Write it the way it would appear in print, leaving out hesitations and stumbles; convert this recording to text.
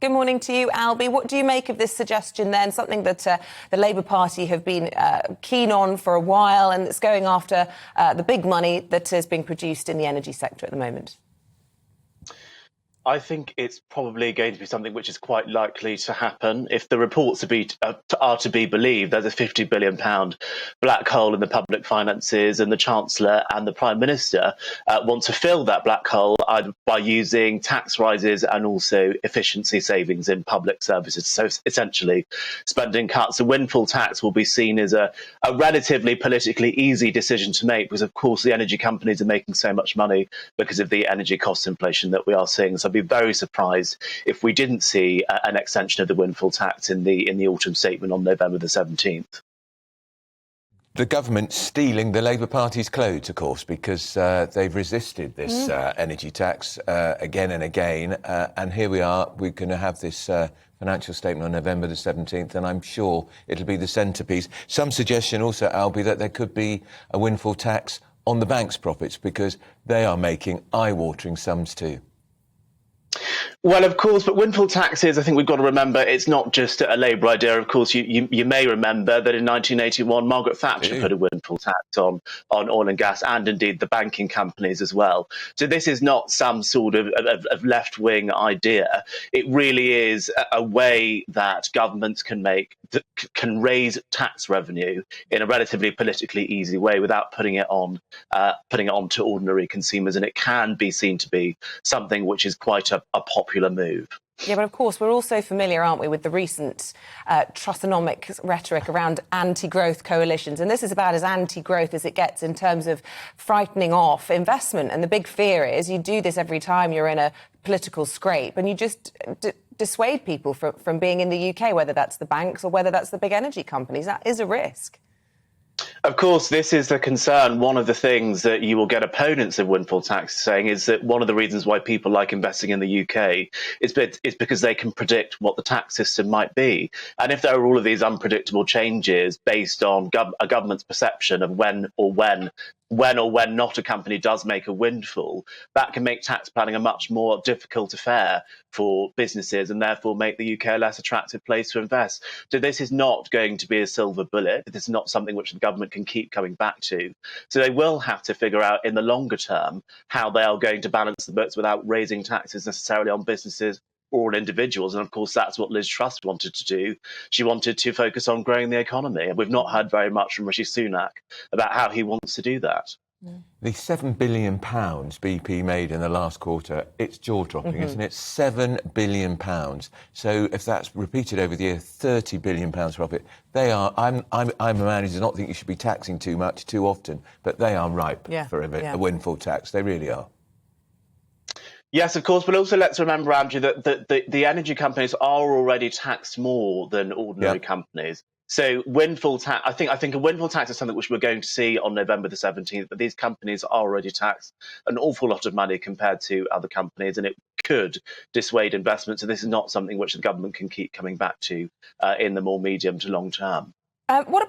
Good morning to you, Albie. What do you make of this suggestion then? Something that the Labour Party have been keen on for a while, and it's going after the big money that is being produced in the energy sector at the moment. I think it's probably going to be something which is quite likely to happen. If the reports are to be believed, there's a £50 billion black hole in the public finances, and the Chancellor and the Prime Minister want to fill that black hole either by using tax rises and also efficiency savings in public services. So essentially, spending cuts. A windfall tax will be seen as a relatively politically easy decision to make because, of course, the energy companies are making so much money because of the energy cost inflation that we are seeing. So I'd be very surprised if we didn't see an extension of the windfall tax in the autumn statement on November the 17th. The government stealing the Labour Party's clothes, of course, because they've resisted this energy tax again and again. And here we are. We're going to have this financial statement on November the 17th, and I'm sure it'll be the centrepiece. Some suggestion also, Albie, that there could be a windfall tax on the bank's profits because they are making eye-watering sums too. Well, of course, but windfall taxes, I think we've got to remember, it's not just a Labour idea. Of course, you may remember that in 1981, Margaret Thatcher put a windfall tax on oil and gas and indeed the banking companies as well. So this is not some sort of left-wing idea. It really is a way that governments can raise tax revenue in a relatively politically easy way without putting it on to ordinary consumers. And it can be seen to be something which is quite a popular move. Yeah, but of course, we're also familiar, aren't we, with the recent Trussonomic rhetoric around anti-growth coalitions. And this is about as anti-growth as it gets in terms of frightening off investment. And the big fear is you do this every time you're in a political scrape and you just dissuade people from being in the UK, whether that's the banks or whether that's the big energy companies. That is a risk. Of course, this is the concern. One of the things that you will get opponents of windfall tax saying is that one of the reasons why people like investing in the UK is because they can predict what the tax system might be. And if there are all of these unpredictable changes based on a government's perception of when or when not a company does make a windfall, that can make tax planning a much more difficult affair for businesses and therefore make the UK a less attractive place to invest. So this is not going to be a silver bullet. This is not something which the government can keep coming back to. So they will have to figure out in the longer term how they are going to balance the books without raising taxes necessarily on businesses or on individuals. And of course, that's what Liz Truss wanted to do. She wanted to focus on growing the economy. And we've not heard very much from Rishi Sunak about how he wants to do that. The £7 billion BP made in the last quarter, it's jaw-dropping, isn't it? £7 billion. So if that's repeated over the year, £30 billion profit. They are. I'm a man who does not think you should be taxing too much too often, but they are ripe for a windfall tax. They really are. Yes, of course, but also let's remember, Andrew, that the energy companies are already taxed more than ordinary companies. So windfall tax, I think a windfall tax is something which we're going to see on November the 17th, but these companies are already taxed an awful lot of money compared to other companies, and it could dissuade investment. So this is not something which the government can keep coming back to in the more medium to long term. What